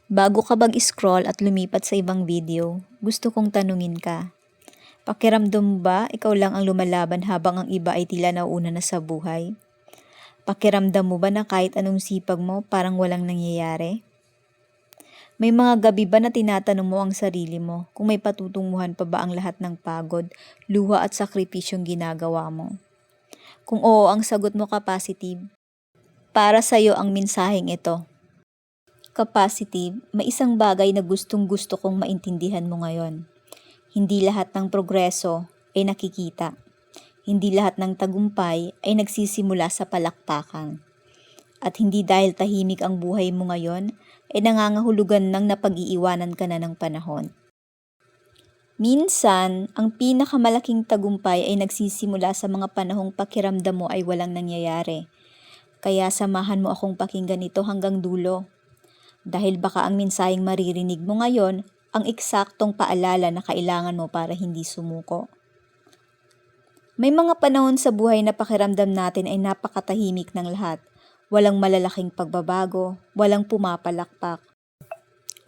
Bago ka mag-scroll at lumipat sa ibang video, gusto kong tanungin ka. Pakiramdam mo ba ikaw lang ang lumalaban habang ang iba ay tila nauna na sa buhay? Pakiramdam mo ba na kahit anong sipag mo parang walang nangyayari? May mga gabi ba na tinatanong mo ang sarili mo kung may patutunguhan pa ba ang lahat ng pagod, luha at sakripisyong ginagawa mo? Kung oo ang sagot mo ka-positive, para sa'yo ang mensaheng ito. Ka-positive, may isang bagay na gustong-gusto kong maintindihan mo ngayon. Hindi lahat ng progreso ay nakikita. Hindi lahat ng tagumpay ay nagsisimula sa palakpakan. At hindi dahil tahimik ang buhay mo ngayon, ay nangangahulugan ng napag-iiwanan ka na ng panahon. Minsan, ang pinakamalaking tagumpay ay nagsisimula sa mga panahong pakiramdam mo ay walang nangyayari. Kaya samahan mo akong pakinggan ito hanggang dulo. Dahil baka ang mensaheng maririnig mo ngayon ang eksaktong paalala na kailangan mo para hindi sumuko. May mga panahon sa buhay na pakiramdam natin ay napakatahimik ng lahat. Walang malalaking pagbabago, walang pumapalakpak,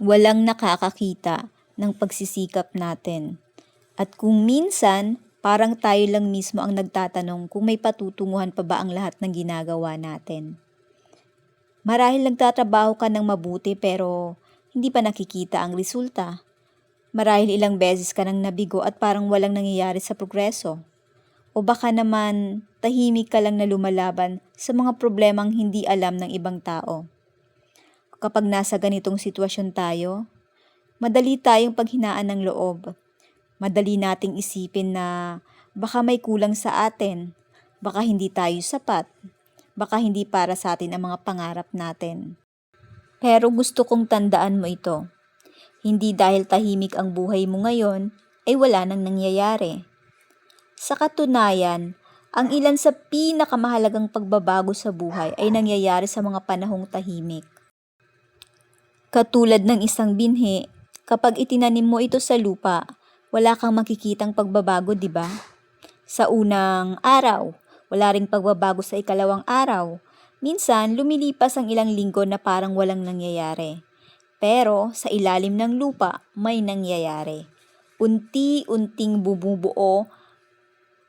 walang nakakakita ng pagsisikap natin. At kung minsan, parang tayo lang mismo ang nagtatanong kung may patutunguhan pa ba ang lahat ng ginagawa natin. Marahil nagtatrabaho ka ng mabuti pero hindi pa nakikita ang resulta. Marahil ilang beses ka nang nabigo at parang walang nangyayari sa progreso. O baka naman tahimik ka lang na lumalaban sa mga problemang hindi alam ng ibang tao. Kapag nasa ganitong sitwasyon tayo, madali tayong paghinaan ng loob. Madali nating isipin na baka may kulang sa atin, baka hindi tayo sapat, baka hindi para sa atin ang mga pangarap natin. Pero gusto kong tandaan mo ito. Hindi dahil tahimik ang buhay mo ngayon, ay wala nang nangyayari. Sa katunayan, ang ilan sa pinakamahalagang pagbabago sa buhay ay nangyayari sa mga panahong tahimik. Katulad ng isang binhi, kapag itinanim mo ito sa lupa, wala kang makikitang pagbabago, di ba? Sa unang araw, wala ring pagbabago sa ikalawang araw. Minsan, lumilipas ang ilang linggo na parang walang nangyayari. Pero sa ilalim ng lupa, may nangyayari. Unti-unting bumubuo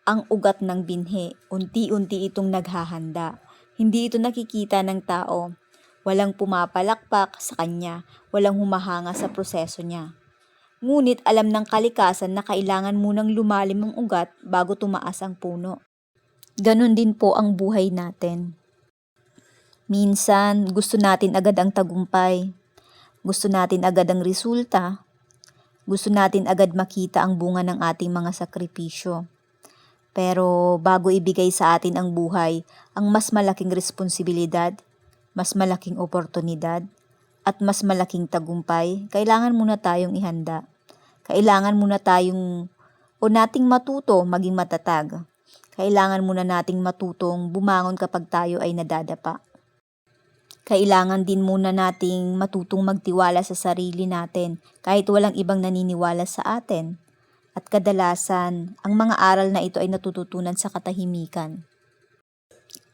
ang ugat ng binhi. Unti-unti itong naghahanda. Hindi ito nakikita ng tao. Walang pumapalakpak sa kanya. Walang humahanga sa proseso niya. Ngunit alam ng kalikasan na kailangan munang lumalim ang ugat bago tumaas ang puno. Ganon din po ang buhay natin. Minsan, gusto natin agad ang tagumpay. Gusto natin agad ang resulta. Gusto natin agad makita ang bunga ng ating mga sakripisyo. Pero bago ibigay sa atin ang buhay, ang mas malaking responsibilidad, mas malaking oportunidad, at mas malaking tagumpay, kailangan muna tayong ihanda. Kailangan muna nating matuto maging matatag. Kailangan muna nating matutong bumangon kapag tayo ay nadadapa. Kailangan din muna nating matutong magtiwala sa sarili natin kahit walang ibang naniniwala sa atin. At kadalasan, ang mga aral na ito ay natututunan sa katahimikan.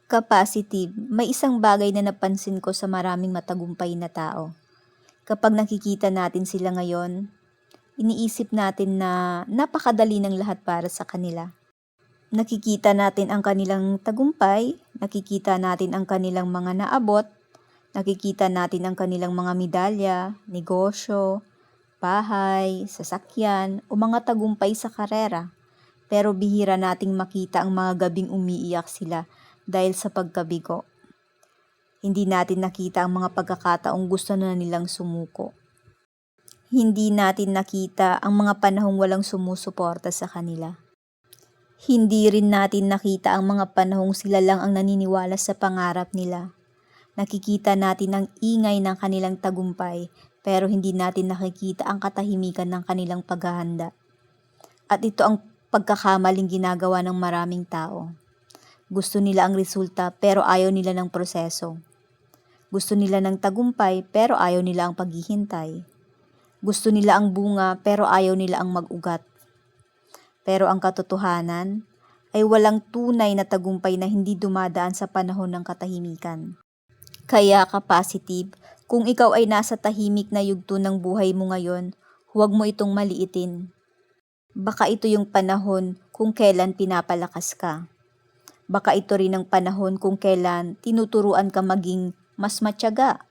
Ka-positive, may isang bagay na napansin ko sa maraming matagumpay na tao. Kapag nakikita natin sila ngayon, iniisip natin na napakadali ng lahat para sa kanila. Nakikita natin ang kanilang tagumpay, nakikita natin ang kanilang mga naabot, nakikita natin ang kanilang mga medalya, negosyo, bahay, sasakyan o mga tagumpay sa karera. Pero bihira nating makita ang mga gabing umiiyak sila dahil sa pagkabigo. Hindi natin nakita ang mga pagkakataong gusto na nilang sumuko. Hindi natin nakita ang mga panahong walang sumusuporta sa kanila. Hindi rin natin nakita ang mga panahong sila lang ang naniniwala sa pangarap nila. Nakikita natin ang ingay ng kanilang tagumpay pero hindi natin nakikita ang katahimikan ng kanilang paghahanda. At ito ang pagkakamaling ginagawa ng maraming tao. Gusto nila ang resulta pero ayaw nila ng proseso. Gusto nila ng tagumpay pero ayaw nila ang paghihintay. Gusto nila ang bunga pero ayaw nila ang mag-ugat. Pero ang katotohanan ay walang tunay na tagumpay na hindi dumadaan sa panahon ng katahimikan. Kaya ka-positive, Kung ikaw ay nasa tahimik na yugto ng buhay mo ngayon, huwag mo itong maliitin. Baka ito yung panahon kung kailan pinapalakas ka. Baka ito rin ang panahon kung kailan tinuturuan ka maging mas matyaga.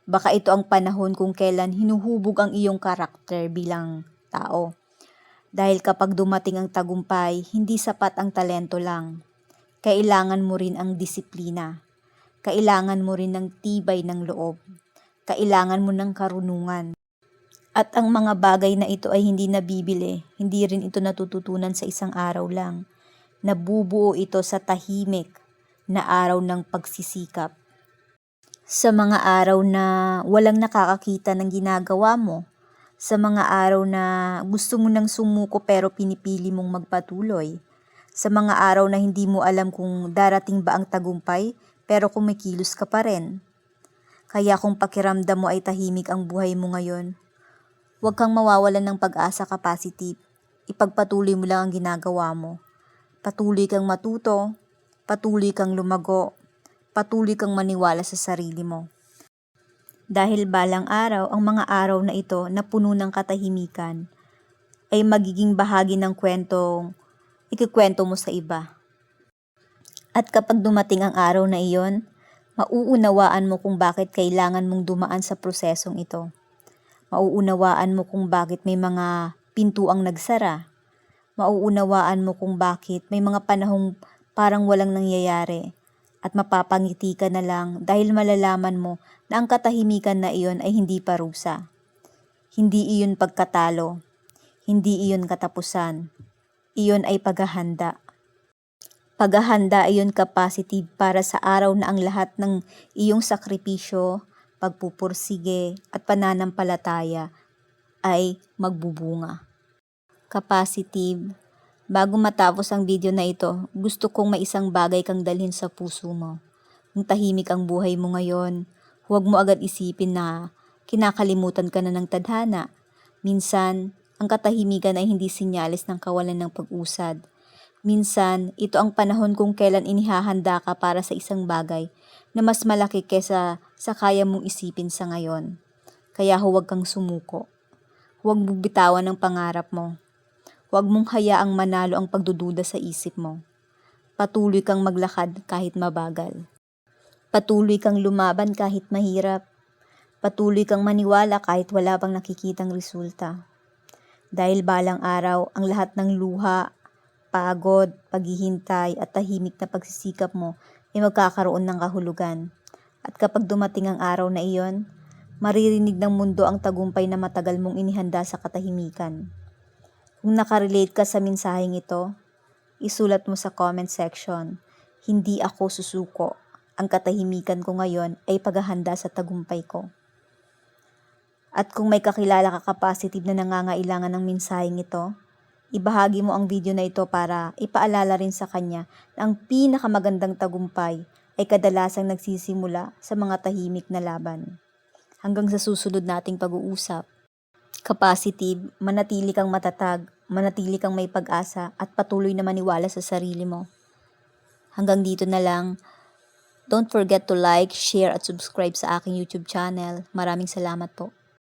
Baka ito ang panahon kung kailan hinuhubog ang iyong karakter bilang tao. Dahil kapag dumating ang tagumpay, hindi sapat ang talento lang. Kailangan mo rin ang disiplina. Kailangan mo rin ng tibay ng loob. Kailangan mo ng karunungan. At ang mga bagay na ito ay hindi nabibili, hindi rin ito natututunan sa isang araw lang. Nabubuo ito sa tahimik na araw ng pagsisikap. Sa mga araw na walang nakakakita ng ginagawa mo, sa mga araw na gusto mo nang sumuko pero pinipili mong magpatuloy, sa mga araw na hindi mo alam kung darating ba ang tagumpay pero kumikilos ka pa rin. Kaya kung pakiramdam mo ay tahimik ang buhay mo ngayon, huwag kang mawawalan ng pag-asa, Kapasitive. Ipagpatuloy mo lang ang ginagawa mo. Patuloy kang matuto, patuloy kang lumago, patuloy kang maniwala sa sarili mo. Dahil balang araw, ang mga araw na ito na puno ng katahimikan ay magiging bahagi ng kwentong ikikwento mo sa iba. At kapag dumating ang araw na iyon, mauunawaan mo kung bakit kailangan mong dumaan sa prosesong ito. Mauunawaan mo kung bakit may mga pintuang nagsara. Mauunawaan mo kung bakit may mga panahong parang walang nangyayari at mapapangiti ka na lang dahil malalaman mo na ang katahimikan na iyon ay hindi parusa. Hindi iyon pagkatalo. Hindi iyon katapusan. Iyon ay paghahanda. Paghahanda iyon, Kapasitive, para sa araw na ang lahat ng iyong sakripisyo, pagpupursige at pananampalataya ay magbubunga. Kapasitive, bago matapos ang video na ito, gusto kong may isang bagay kang dalhin sa puso mo. Kung tahimik ang buhay mo ngayon, huwag mo agad isipin na kinakalimutan ka na ng tadhana. Minsan, ang katahimikan ay hindi sinyalis ng kawalan ng pag-usad. Minsan, ito ang panahon kung kailan inihahanda ka para sa isang bagay na mas malaki kesa sa kaya mong isipin sa ngayon. Kaya huwag kang sumuko. Huwag mong bitawan ang pangarap mo. Huwag mong hayaang manalo ang pagdududa sa isip mo. Patuloy kang maglakad kahit mabagal. Patuloy kang lumaban kahit mahirap. Patuloy kang maniwala kahit wala pang nakikitang resulta. Dahil balang araw, ang lahat ng luha, pagod, paghihintay at tahimik na pagsisikap mo ay magkakaroon ng kahulugan. At kapag dumating ang araw na iyon, maririnig ng mundo ang tagumpay na matagal mong inihanda sa katahimikan. Kung nakarelate ka sa mensaheng ito, isulat mo sa comment section, "Hindi ako susuko. Ang katahimikan ko ngayon ay paghahanda sa tagumpay ko." At kung may kakilala ka, Kapasitive, na nangangailangan ng mensaheng ito, ibahagi mo ang video na ito para ipaalala rin sa kanya na ang pinakamagandang tagumpay ay kadalasang nagsisimula sa mga tahimik na laban. Hanggang sa susunod nating pag-uusap, Kapasitive, manatili kang matatag, manatili kang may pag-asa at patuloy na maniwala sa sarili mo. Hanggang dito na lang. Don't forget to like, share at subscribe sa aking YouTube channel. Maraming salamat po.